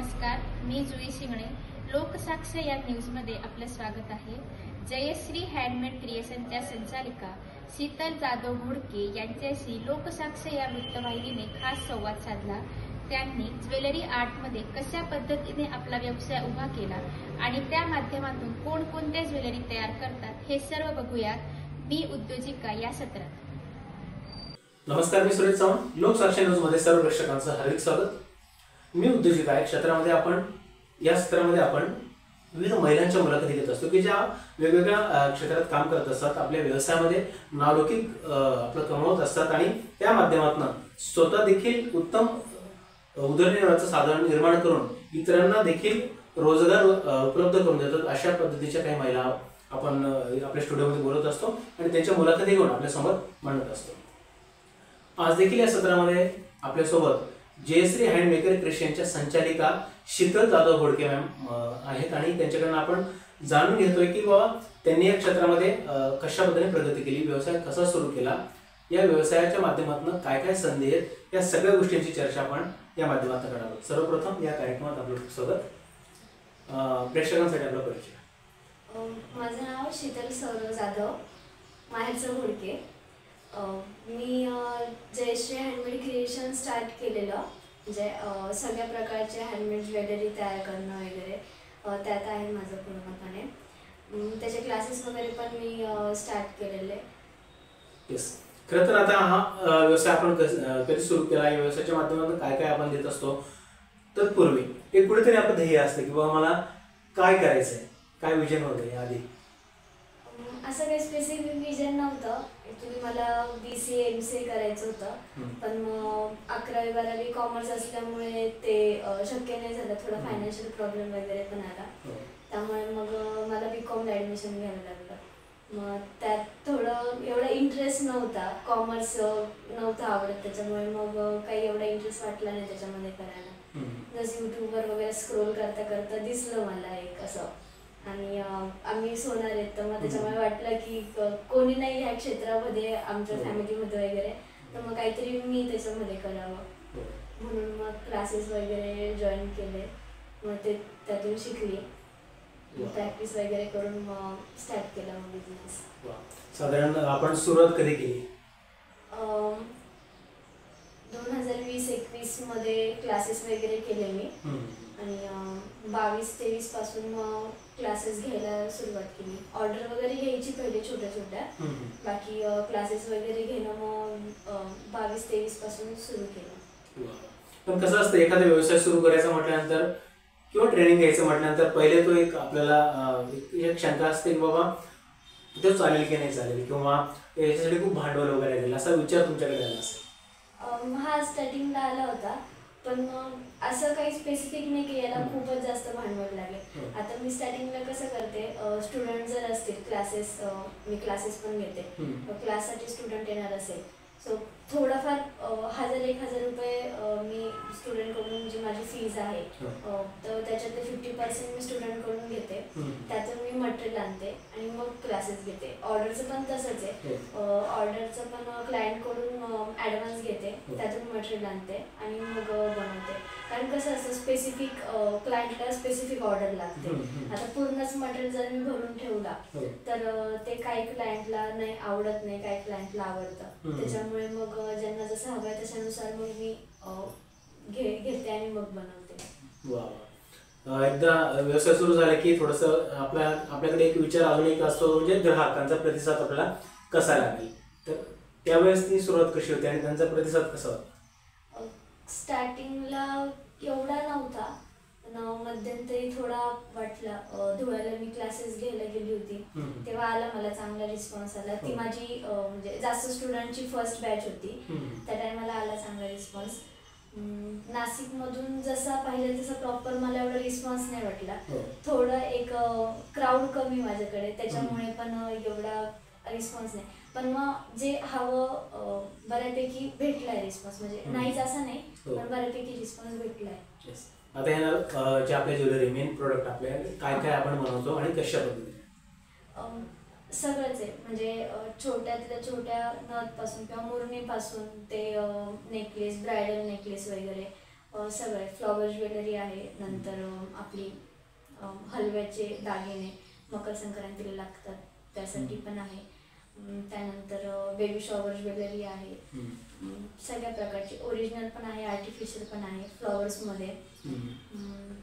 नमस्कार, मी जुई शिंगणे. लोकसाक्ष या न्यूजमध्ये आपलं स्वागत आहे. जयश्री हँडमेड क्रिएशनच्या संचालिका शीतल जाधव घोडके यांच्याशी लोकसाक्ष या वृत्तवाहिनीने खास संवाद साधला. त्यांनी ज्वेलरी आर्टमध्ये कशा पद्धतीने आपला व्यवसाय उभा केला आणि त्या माध्यमातून कोणकोणत्या ज्वेलरी तयार करतात हे सर्व बघूयात मी उद्योजिका या सत्रात. नमस्कार, मी सुरेश चव्हाण. लोकसाक्ष न्यूजमध्ये सर्व प्रेक्षकांचं हार्दिक स्वागत. मी उद्योजिका या क्षेत्रामध्ये आपण विविध महिलांच्या मुलाखती घेत असतो की ज्या वेगवेगळ्या क्षेत्रात काम करत असतात, आपल्या व्यवसायामध्ये नावलौकिक आपलं कमवत असतात आणि त्या माध्यमातून स्वतः देखील उत्तम उदरनिर्वाहाचं साधन निर्माण करून इतरांना देखील रोजगार उपलब्ध करून देतात. अशा पद्धतीच्या काही महिला आपण आपल्या स्टुडिओमध्ये बोलत असतो आणि त्यांच्या मुलाखती घेऊन आपल्यासमोर मांडत असतो. आज देखील या सत्रामध्ये आपल्यासोबत जयश्री हँडमेकर क्रिएशनच्या संचालिका शीतल जाधव घोडके मॅम आहेत आणि त्यांच्याकडून आपण जाणून घेतोय की बाबा त्यांनी या क्षेत्रामध्ये कशा पद्धतीने प्रगती केली, व्यवसाय कसा सुरू केला, या व्यवसायाच्या माध्यमातून काय काय संधी आहेत, या सगळ्या गोष्टींची चर्चा आपण या माध्यमातून करणार आहोत. सर्वप्रथम या कार्यक्रमात आपलं स्वागत. प्रेक्षकांसाठी आपला परिचय. माझं नाव शीतल सौरव जाधव, माहेरचं घोडके. मी जयश्री हँडमेड क्रिएशन स्टार्ट केलेलं, म्हणजे सगळ्या प्रकारचे हँडमेड ज्वेलरी तयार करणं वगैरे त्यात आहे माझं पूर्णपणे. त्याचे क्लासेस वगैरे पण मी स्टार्ट केलेले. येस, खरं तर आता हा व्यवसाय आपण कधी सुरू केला, या व्यवसायाच्या माध्यमातून काय काय आपण देत असतो. तत्पूर्वी एक कुठेतरी आपलं ध्येय असतं की बाबा मला काय करायचंय, काय विजन होतं आधी? असं काही स्पेसिफिक विजन नव्हतं. ॲक्च्युली मला BCA MCA करायचं होतं, पण मग 11वी 12वी कॉमर्स असल्यामुळे ते शक्य नाही झालं. थोडा फायनान्शियल प्रॉब्लेम वगैरे पण आला, त्यामुळे मग मला BCom ॲडमिशन घ्यावं लागलं. मग त्यात थोडं एवढा इंटरेस्ट नव्हता, कॉमर्स नव्हतं आवडत, त्याच्यामुळे मग काही एवढा इंटरेस्ट वाटला नाही त्याच्यामध्ये करायला. जसं यूट्यूबवर वगैरे स्क्रोल करता करता दिसलं मला एक असं, आणि आम्ही सोनार आहेत, तर मग त्याच्यामुळे वाटलं की कोणी नाही ह्या क्षेत्रामध्ये आमच्या फॅमिलीमध्ये वगैरे, तर मग काहीतरी मी त्याच्यामध्ये करावं म्हणून मग क्लासेस वगैरे जॉईन केले. मग ते त्यातून शिकली, प्रॅक्टिस वगैरे करून मग स्टार्ट केला मग बिझनेस. साधारण आपण सुरुवात कधी केली? 2020-21 मध्ये क्लासेस वगैरे केले मी, आणि 22-23 पासून मग क्लासेस घ्यायला सुरुवात केली. ऑर्डर वगैरे घ्यायची पहिले छोट्या छोट्या, बाकी क्लासेस वगैरे घेणं मग 22-23 पासून सुरू केलं. पण कसं असतं, एखादा व्यवसाय सुरू करायचा म्हटल्यानंतर किंवा ट्रेनिंग घ्यायचं म्हटल्यानंतर पहिले तो एक आपल्याला एक शंका असते की बाबा तो चालेल की नाही चालेल, किंवा याच्यासाठी खूप भांडवल वगैरे लागेल, असा विचार तुमच्याकडे आला असेल? हा स्टार्टिंगला आला होता, पण मग असं काही स्पेसिफिक नाही की याला खूपच जास्त भांडवल लागेल. आता मी स्टार्टिंगला कसं करते, स्टुडंट जर असतील, मी क्लासेस पण घेते, क्लाससाठी स्टुडंट येणार असेल, सो थोडंफार 1000-1000 रुपये मी स्टुडंटकडून जी माझी फीज आहे तर त्याच्यातले 50% मी स्टुडंटकडून घेते. त्यातून मी मटेरियल आणते आणि मग क्लासेस घेते. ऑर्डरचं पण तसंच आहे, ऑर्डरचं पण क्लायंटकडून ॲडव्हान्स घेते, त्यातून मटेरियल आणते आणि मग बनवते. कारण कसं असतं, स्पेसिफिक क्लायंटला स्पेसिफिक ऑर्डर लागते. आता पूर्णच मटेरियल जर मी भरून ठेवला तर ते काही क्लायंटला नाही आवडत, नाही काही क्लायंटला आवडतं. त्याच्यामुळे मग ज्यांना जसं हवं आहे त्याच्यानुसार मग मी घेते आणि मग बनवते. एकदा व्यवसाय सुरू झाला की थोडंसं आपल्याकडे एक विचार अजून एक असतो, म्हणजे ग्राहकांचा प्रतिसाद आपल्याला कसा लागेल. तर त्यावेळेस ती सुरुवात कशी होती आणि त्यांचा प्रतिसाद कसा होता? स्टार्टिंगला एवढा नव्हता, पण मध्यंतरी थोडा वाटला. धुळ्याला मी क्लासेस घ्यायला गेली होती, तेव्हा आला मला चांगला रिस्पॉन्स आला. ती माझी म्हणजे जास्त स्टुडंटची फर्स्ट बॅच होती, त्या टायमाला आला चांगला रिस्पॉन्स. नाशिकमधून जसा पाहिजे तसा प्रॉपर मला एवढा रिस्पॉन्स नाही वाटला. थोडं एक क्राऊड कमी माझ्याकडे, त्याच्यामुळे पण एवढा रिस्पॉन्स नाही. पण मग जे हवं बऱ्यापैकी भेटलाय रिस्पॉन्स, म्हणजे नाहीच असं नाही, पण बऱ्यापैकी रिस्पॉन्स भेटलाय. आता ह्याला जे आपल्या ज्वेलरी मेन प्रोडक्ट आपले काय काय आपण बनवतो आणि कशा पद्धतीने? सगळंच आहे, म्हणजे छोट्यातल्या छोट्या नथपासून किंवा मुरणीपासून ते नेकलेस, ब्रायडल नेकलेस वगैरे, सगळे फ्लॉवर ज्वेलरी आहे, नंतर आपली हलव्याचे दागिने मकर संक्रांतीला लागतात त्यासाठी पण आहे, त्यानंतर बेबी शॉवर ज्वेलरी आहे, सगळ्या प्रकारची ओरिजिनल पण आहे, आर्टिफिशियल पण आहे फ्लॉवर्समध्ये.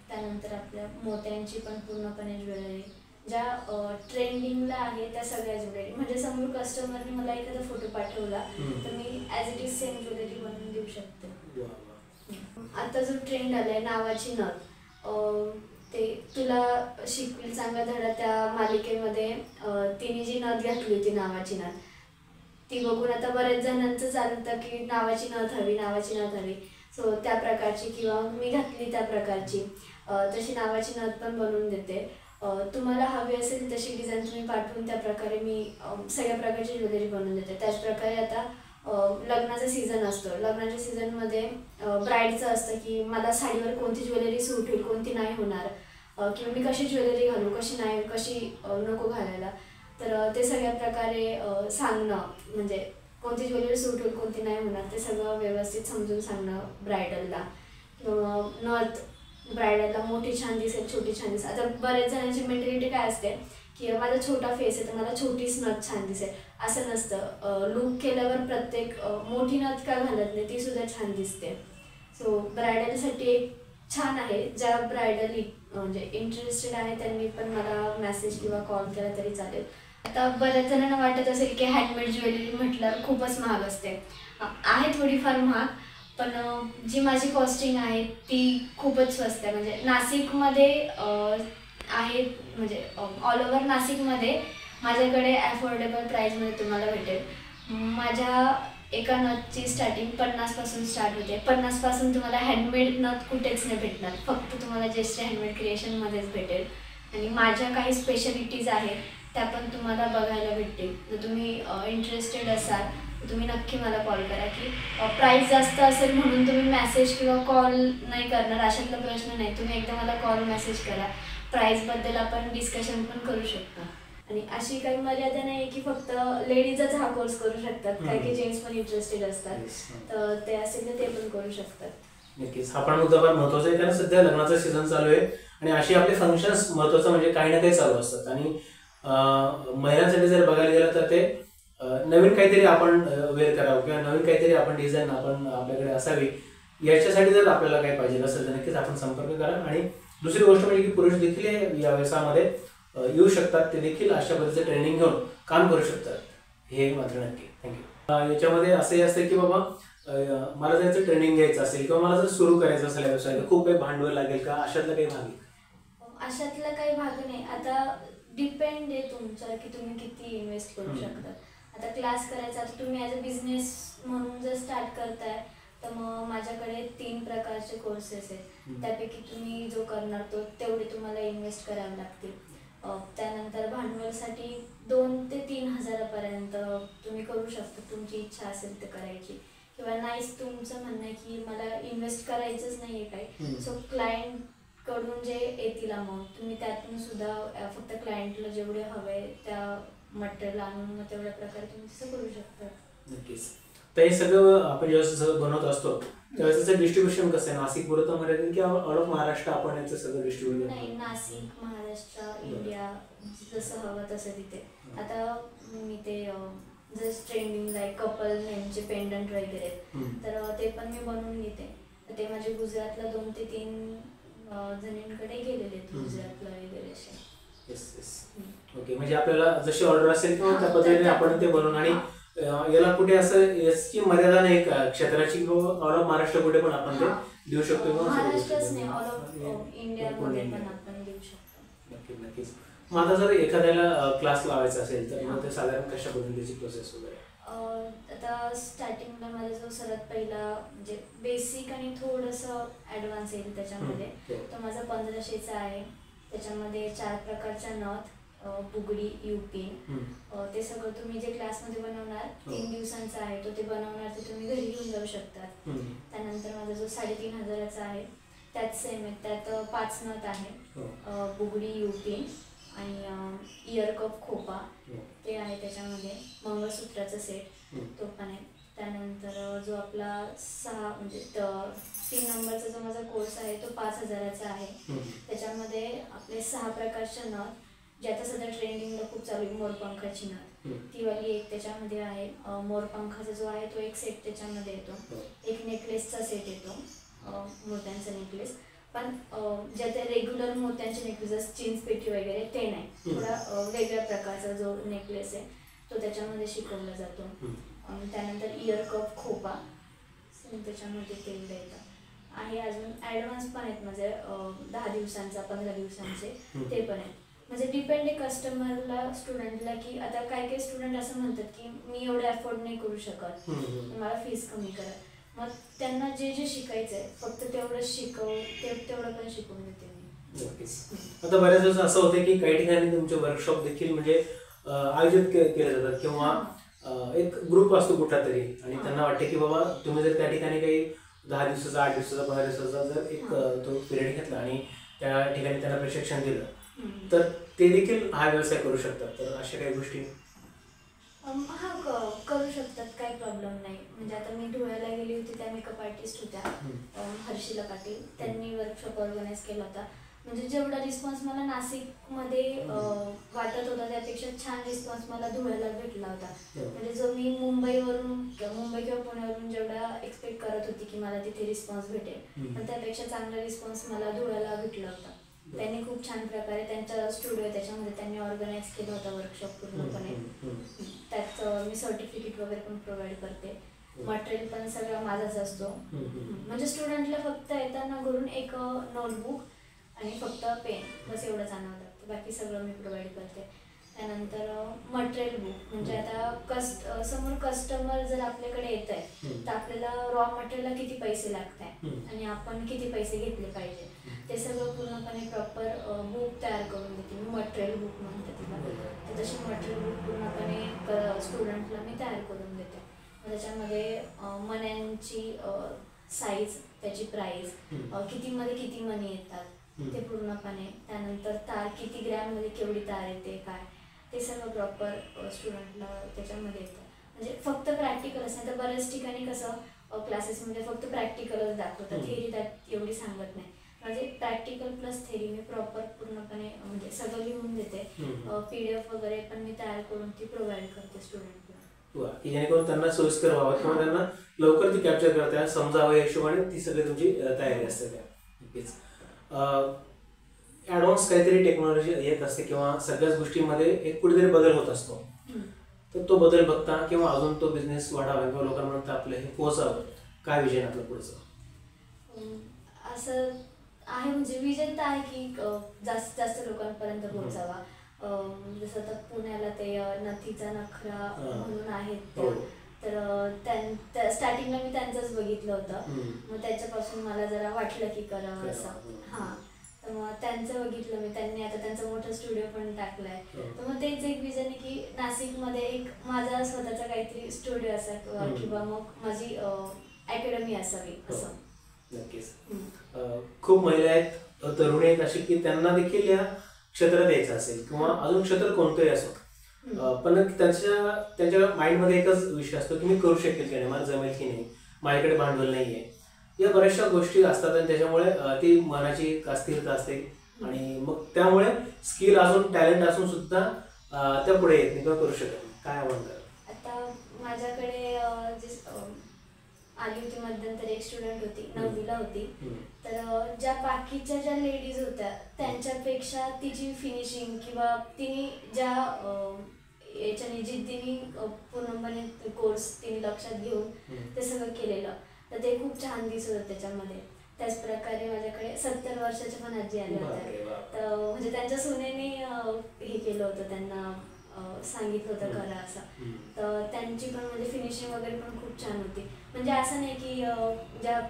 त्यानंतर आपल्या मोत्यांची पण पूर्णपणे ज्वेलरी ज्या ट्रेंडिंगला आहे त्या सगळ्या ज्वेलरी, म्हणजे समोर कस्टमरने मला एखादा फोटो पाठवला तर मी as it is same jewellery बनवून देऊ शकते. आता जो ट्रेंड आलाय नावाची नथ, ते तुला शिकवेल चांगला धडा त्या मालिकेमध्ये तिने जी नथ घातली होती नावाची नथ, ती बघून आता बऱ्याच जणांचं चालतं की नावाची नथ हवी, नावाची नथ हवी. सो त्या प्रकारची किंवा मी घातली त्या प्रकारची तशी नावाची नथ पण बनवून देते. तुम्हाला हवी असेल तशी डिझाईन तुम्ही पाठवून त्या प्रकारे मी सगळ्या प्रकारची ज्वेलरी बनवून देते. त्याचप्रकारे आता लग्नाचा सीझन असतो, लग्नाच्या सीझनमध्ये ब्राईडचं असतं की मला साडीवर कोणती ज्वेलरी सूट होईल, कोणती नाही होणार, किंवा मी कशी ज्वेलरी घालू, कशी नाही, कशी नको घालायला. तर ते सगळ्या प्रकारे सांगणं, म्हणजे कोणती ज्वेलरी सूट होईल, कोणती नाही होणार, ते सगळं व्यवस्थित समजून सांगणं ब्रायडलला. किंवा नथ ब्रायडलला मोठी छान दिसेल, छोटी छान दिसेल. आता बऱ्याच जणांची मेंटॅलिटी काय असते की माझा छोटा फेस आहे तर मला छोटीच नथ छान दिसेल, असं नसतं. लुक केल्यावर प्रत्येक मोठी नथ का घालत नाही, ती सुद्धा छान दिसते. सो ब्रायडलसाठी एक छान आहे. ज्या ब्रायडल म्हणजे इंटरेस्टेड आहे त्यांनी पण मला मेसेज किंवा कॉल केला तरी चालेल. आता बऱ्याच जणांना वाटत असेल की हँडमेड ज्वेलरी म्हटल्यावर खूपच महाग असते. आहे थोडीफार महाग, पण जी माझी कॉस्टिंग आहे ती खूपच स्वस्त आहे. म्हणजे नाशिकमध्ये आहे, म्हणजे ऑल ओव्हर नाशिकमध्ये माझ्याकडे ॲफोर्डेबल प्राईजमध्ये तुम्हाला भेटेल. माझ्या एका नथची स्टार्टिंग 50पासून स्टार्ट होते. 50पासून तुम्हाला हँडमेड नथ कुठेच नाही भेटणार, फक्त तुम्हाला जयश्री हँडमेड क्रिएशनमध्येच भेटेल. आणि माझ्या काही स्पेशलिटीज आहेत त्या पण तुम्हाला बघायला भेटतील. जर तुम्ही इंटरेस्टेड असाल तर तुम्ही नक्की मला कॉल करा. की प्राईस जास्त असेल म्हणून तुम्ही मेसेज किंवा कॉल नाही करणार अशातला प्रश्न नाही. तुम्ही एकदा मला कॉल मेसेज करा, प्राईसबद्दल आपण डिस्कशन पण करू शकता. आणि अशी काही मर्यादा नाही की फक्त लेडीजच हा कोर्स करू शकतात, काही जेंट्स पण इंटरेस्टेड असतात, तर ते असेल तर ते पण करू शकतात. नक्कीच हा पण मुद्दा फार महत्त्वाचा आहे, कारण सध्या लग्नाचा सीझन चालू आहे आणि अशी आपले फंक्शन्स महत्त्वाचं म्हणजे काही ना काही चालू असतात. आणि महिलांसाठी जर बघायला गेलं तर ते नवीन काहीतरी आपण वेअर करावं किंवा नवीन काहीतरी आपण डिझाईन आपण आपल्याकडे असावी, याच्यासाठी जर आपल्याला काही पाहिजे असेल तर नक्कीच आपण संपर्क करा. आणि दुसरी गोष्ट म्हणजे की पुरुष देखील या व्यवसायामध्ये येऊ शकतात, ते देखील अशा पद्धतीचं ट्रेनिंग घेऊन काम करू शकतात, हे मात्र नक्की. थँक्यू. याच्यामध्ये असंही असतं की बाबा मला जर याचं ट्रेनिंग घ्यायचं असेल किंवा मला जर सुरू करायचं असेल व्यवसाय तर खूप काही भांडवल लागेल का, अशातला काही भाग आहे? अशातला काही भाग नाही. आता डिपेंड आहे तुमचं की तुम्ही किती इन्व्हेस्ट करू शकता. आता क्लास करायचा, आता तुम्ही ॲज अ बिझनेस म्हणून जर स्टार्ट करताय तर मग माझ्याकडे 3 प्रकारचे कोर्सेस आहेत. त्यापैकी तुम्ही जो करणार तो तेवढे तुम्हाला इन्व्हेस्ट करावे लागतील. त्यानंतर भांडवलसाठी 2 ते 3 हजारापर्यंत तुम्ही करू शकता, तुमची इच्छा असेल तर करायची. किंवा नाहीच तुमचं म्हणणं आहे की मला इन्व्हेस्ट करायचंच नाही आहे काही, सो क्लायंटकडून जे येतील अमाऊंट तुम्ही त्यातून सुद्धा फक्त क्लायंटला जेवढे हवे त्या मटेरियल आणून मग तेवढ्या प्रकारे तुम्ही तसं करू शकता. नक्कीच. तर हे सगळं आपण जेव्हा बनवत असतो त्यावेळेस त्याचं डिस्ट्रीब्युशन कसं आहे, नाशिक पुरतं मर्यादित की ऑल ऑफ महाराष्ट्र आपण याचं सगळं डिस्ट्रीब्युशन? नाही, नाशिक, महाराष्ट्र, इंडिया जसं हवं तसं तिथे. आता मी ते जस्ट ट्रेंडिंगला आहे कपल नेमचे पेंडंट वगैरे तर ते पण मी बनवून घेते. ते माझे गुजरातला 2 ते 3 जणींकडे गेलेले आहेत, गुजरातला वगैरे असे. Yes yes. ओके, म्हणजे आपल्याला जशी ऑर्डर असेल किंवा त्या पद्धतीने आपण ते बनवून, आणि याला कुठे असं याची मर्यादा नाही का क्षेत्राची किंवा ऑल ऑफ महाराष्ट्र कुठे पण आपण ते देऊ शकतो? महाराष्ट्रच नाही, ऑल ऑफ इंडियामध्ये पण आपण देऊ शकतो. नक्कीच नक्कीच. मग आता जर एखाद्याला क्लास लावायचा असेल तर मग ते साधारण कशा पद्धतीची प्रोसेस वगैरे? आता स्टार्टिंगला माझा जो सर्वात पहिला म्हणजे बेसिक आणि थोडंसं ॲडव्हान्स येईल त्याच्यामध्ये, तो माझा 1500चा आहे. त्याच्यामध्ये 4 प्रकारच्या नथ, बुगडी, युपिन, ते सगळं तुम्ही जे क्लासमध्ये बनवणार 3 दिवसांचा आहे तो ते बनवणार ते तुम्ही घरी घेऊन जाऊ शकतात. त्यानंतर माझा जो 3500चा आहे त्यात सेम आहे, त्यात 5 नथ आहे, बुगडी, युपिन आणि इयर कप खोपा ते आहे. त्याच्यामध्ये मंगळसूत्राचा सेट तो पण आहे. त्यानंतर जो आपला 3 नंबरचा जो माझा कोर्स आहे तो 5,000चा आहे. त्याच्यामध्ये आपले 6 प्रकारचे नथ, जे आता सध्या ट्रेंडिंगला खूप चालू आहे, मोरपंखाची नथ ती वाली एक त्याच्यामध्ये आहे. मोरपंखाचा जो आहे तो एक सेट त्याच्यामध्ये येतो. एक नेकलेसचा सेट येतो, मोत्यांचा नेकलेस. पण जे ते रेग्युलर मोत्यांचे नेकलेस, चिंच पेटी वगैरे ते नाही, थोडा वेगळ्या प्रकारचा जो नेकलेस आहे तो त्याच्यामध्ये शिकवला जातो. त्यानंतर इयर कप, खोपा त्याच्यामध्ये ते येतं आहे. अजून ॲडव्हान्स पण आहेत माझे, 10 दिवसांचा, 15 दिवसांचे ते पण आहेत. म्हणजे डिपेंड आहे कस्टमरला, स्टुडंटला, की आता काही स्टुडंट असं म्हणतात की मी एवढं अफोर्ड नाही करू शकत, मला फीस कमी करा. मग त्यांना जे जे शिकायचं आहे फक्त तेवढंच तेवढं पण शिकवून देते मी. आता बऱ्याच वेळेस असं होतं की काही ठिकाणी तुमचे वर्कशॉप देखील म्हणजे आयोजित केले जातात, किंवा एक ग्रुप असतो कुठला तरी, आणि त्यांना वाटते की बाबा तुम्ही जर त्या ठिकाणी काही 10 दिवसाचा, 8 दिवसाचा, 15 दिवसाचा जर एक तो पिरियड घेतला आणि त्या ठिकाणी त्यांना प्रशिक्षण दिलं तर ते देखील हा व्यवसाय करू शकतात. तर अशा काही गोष्टी करू शकतात, काही प्रॉब्लेम नाही. म्हणजे आता मी धुळ्याला गेली होती, त्या मेकअप आर्टिस्ट होत्या, हर्षिला पाटील, त्यांनी वर्कशॉप ऑर्गनाईज केला होता. म्हणजे जेवढा रिस्पॉन्स मला नाशिकमध्ये वाटत होता त्यापेक्षा छान रिस्पॉन्स मला धुळ्याला भेटला होता. म्हणजे जो मी मुंबई किंवा पुण्यावरून जेवढा एक्सपेक्ट करत होती की मला तिथे रिस्पॉन्स भेटेल, पण त्यापेक्षा चांगला रिस्पॉन्स मला धुळ्याला भेटला होता. त्यांनी खूप छान प्रकारे त्यांचा स्टुडिओ त्याच्यामध्ये त्यांनी ऑर्गनाईज केला होता वर्कशॉप पूर्णपणे. त्यात मी सर्टिफिकेट वगैरे पण प्रोव्हाइड करते. मटेरियल पण सगळं माझाच असतो. म्हणजे स्टुडंटला फक्त येताना घरून एक नोटबुक आणि फक्त पेन बस एवढंच आणावं लागतं, बाकी सगळं मी प्रोव्हाइड करते. त्यानंतर मटेरियल बुक, म्हणजे आता समोर कस्टमर जर आपल्याकडे येत आहे तर आपल्याला रॉ मटेरियलला किती पैसे लागत आहे आणि आपण किती पैसे घेतले पाहिजे ते सगळं पूर्णपणे प्रॉपर बुक तयार करून देते मी. मटेरियल बुक म्हणते तिला. तर तशी मटेरियल बुक पूर्णपणे स्टुडंटला मी तयार करून देते. त्याच्यामध्ये मण्यांची साईज, त्याची प्राईस, कितीमध्ये किती मणी येतात ते पूर्णपणे, त्यानंतर तार किती ग्रॅममध्ये केवढी तार येते काय, ते सगळं प्रॉपर स्टुडंटला त्याच्यामध्ये येतं. म्हणजे फक्त प्रॅक्टिकल असं, तर बऱ्याच ठिकाणी कसं क्लासेसमध्ये फक्त प्रॅक्टिकलच दाखवतात, थेरी त्यात एवढी सांगत नाही. म्हणजे प्रॅक्टिकल प्लस थेरी मी प्रॉपर पूर्णपणे म्हणजे सगळं लिहून देते. PDF वगैरे पण मी तयार करून ती प्रोव्हाइड करते स्टुडंटला, की जेणेकरून त्यांना सोयीस्कर व्हावं किंवा त्यांना लवकर ती कॅप्चर करता समजावं या हिशोबाने ती सगळी तुमची तयारी असते. नक्कीच ॲडव्हान्स काहीतरी टेक्नॉलॉजी येत असते किंवा सगळ्याच गोष्टींमध्ये एक कुठेतरी बदल होत असतो. तर तो बदल बघता किंवा अजून तो बिझनेस वाढावा किंवा लोकांपर्यंत आपलं हे पोहोचावं, काय विजन आपलं पुढचं? असं आहे म्हणजे विजन तर आहे की जास्तीत जास्त लोकांपर्यंत पोहोचावा. जसं आता पुण्याला ते नथीचा नखरा म्हणून आहेत, तर स्टार्टिंगला मी त्यांचंच बघितलं होतं. मग त्याच्यापासून मला जरा वाटलं की करावं असं. तर मग त्यांचं बघितलं मी, त्यांनी आता त्यांचा मोठा स्टुडिओ पण टाकलाय. तर मग तेच एक विजन आहे की नाशिकमध्ये एक माझा स्वतःचा काहीतरी स्टुडिओ असा किंवा मग माझी अकॅडमी असावी असं. नक्कीच खूप महिला आहेत, तरुणी आहेत अशी की त्यांना देखील या क्षेत्रात यायचं असेल किंवा अजून क्षेत्र कोणतंही असो, पण त्यांच्या माइंडमध्ये एकच विषय असतो की मी करू शकेल की नाही, मला जमेल की नाही, माझ्याकडे भांडवल नाही आहे, या बऱ्याचशा गोष्टी असतात आणि त्याच्यामुळे ती मनाची अस्थिरता असते आणि मग त्यामुळे स्किल असून टॅलेंट असून सुद्धा त्या पुढे येत नाही किंवा करू शकत नाही. काय आव्हान कराल? आता माझ्याकडे आली होती मध्यंतरी एक स्टुडंट होती, 9वीला होती. तर ज्या बाकीच्या ज्या लेडीज होत्या त्यांच्यापेक्षा तिची फिनिशिंग किंवा तिने ज्या याच्याने जिद्दीने पूर्णपणे कोर्स तिने लक्षात घेऊन ते सगळं केलेलं, तर ते खूप छान दिसत होतं त्याच्यामध्ये. त्याच प्रकारे माझ्याकडे 70 वर्षाच्या पण आजी आल्या होत्या. तर म्हणजे त्यांच्या सुनेने हे केलं होतं, त्यांना सांगितलं होतं करा असं. तर त्यांची पण म्हणजे फिनिशिंग वगैरे पण खूप छान होती. म्हणजे असं नाही की ज्या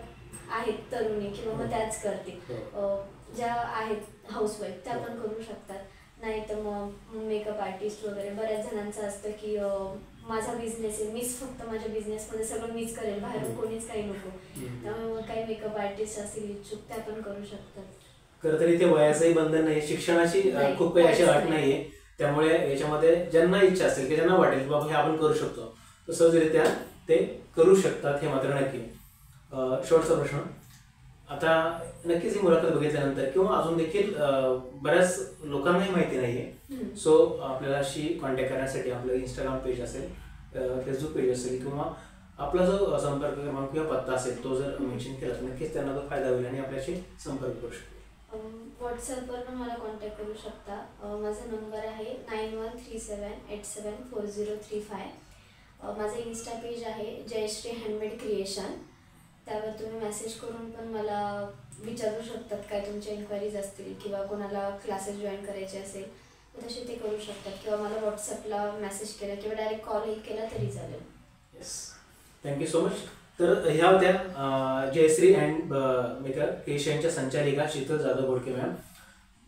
आहेत तरुणी किंवा मग त्याच करते, ज्या आहेत हाऊसवाईफ त्या पण करू शकतात. नाही तर मग मेकअप आर्टिस्ट वगैरे बऱ्याच जणांचं असतं की माझा बिझनेस आहे, मीच फक्त माझ्या बिझनेसमध्ये सगळं मीच करेल, बाहेरून कोणीच काही नको. त्यामुळे मग काही मेकअप आर्टिस्ट असतील इच्छुक त्या पण करू शकतात. खरं तरी ते वयाचंही बंधन नाही, शिक्षणाची खूप काही अशी अट नाहीये. त्यामुळे याच्यामध्ये ज्यांना इच्छा असेल की ज्यांना वाटेल की बाबा हे आपण करू शकतो तर सहजरित्या ते करू शकतात हे मात्र नक्की. शेवटचा प्रश्न, आता नक्कीच ही मुलाखत बघितल्यानंतर किंवा अजून देखील बऱ्याच लोकांनाही माहिती नाहीये, सो आपल्याला अशी कॉन्टॅक्ट करण्यासाठी आपलं इंस्टाग्राम पेज असेल, फेसबुक पेज असेल किंवा आपला जो संपर्क क्रमांक किंवा पत्ता असेल तो जर मेन्शन केला तर नक्कीच त्यांना तो फायदा होईल आणि आपल्याशी संपर्क करू शकतो. व्हॉट्सअपवर पण मला कॉन्टॅक्ट करू शकता. माझा नंबर आहे 9137874035. माझं इन्स्टा पेज आहे जयश्री हँडमेड क्रिएशन. त्यावर तुम्ही मेसेज करून पण मला विचारू शकतात, काय तुमच्या इन्क्वायरीज असतील किंवा कोणाला क्लासेस जॉईन करायचे असेल तर तसे ते करू शकतात, किंवा मला व्हॉट्सअपला मेसेज केला किंवा डायरेक्ट कॉल केला तरी चालेल. Yes, thank you so much. तर ह्या होत्या जयश्री अँड मेकर क्रिएशनच्या संचालिका शीतल जाधव घोडके मॅम.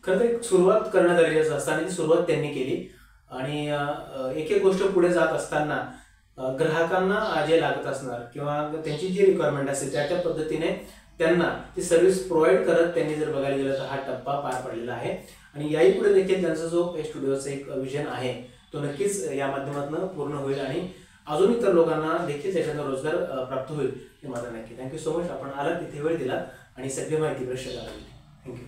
खरं तर एक सुरुवात करण्यात आलेली असताना ती सुरुवात त्यांनी केली आणि एक एक गोष्ट पुढे जात असताना ग्राहकांना जे लागत असणार किंवा त्यांची जी रिक्वायरमेंट असेल त्या पद्धतीने त्यांना ती सर्व्हिस प्रोव्हाइड करत त्यांनी जर बघायला गेलं तर हा टप्पा पार पडलेला आहे. आणि याही पुढे देखील त्यांचा जो स्टुडिओचा एक विजन आहे तो नक्कीच या माध्यमातून पूर्ण होईल आणि अजून इतर लोकांना देखील त्याच्यातून रोजगार प्राप्त होईल हे मात्र नक्की. Thank you so much. आपण आलात तिथे वेळ दिलात आणि सगळी माहिती प्रेक्षकांना दिली. थँक्यू.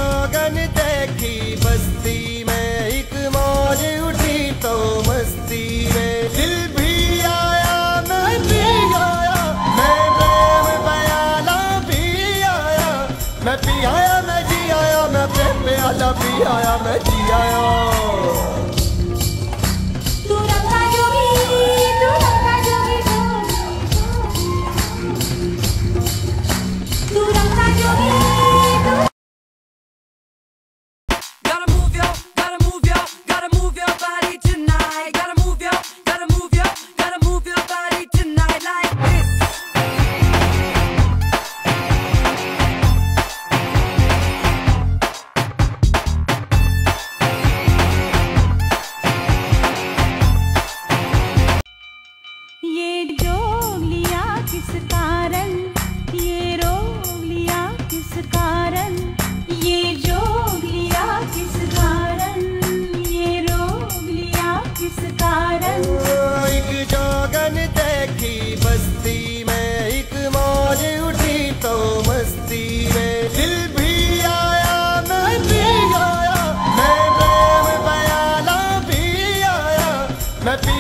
मैं पी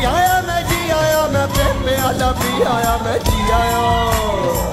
आया मैं जी आया मैं प्रेम में आया पी आया मैं जी आया.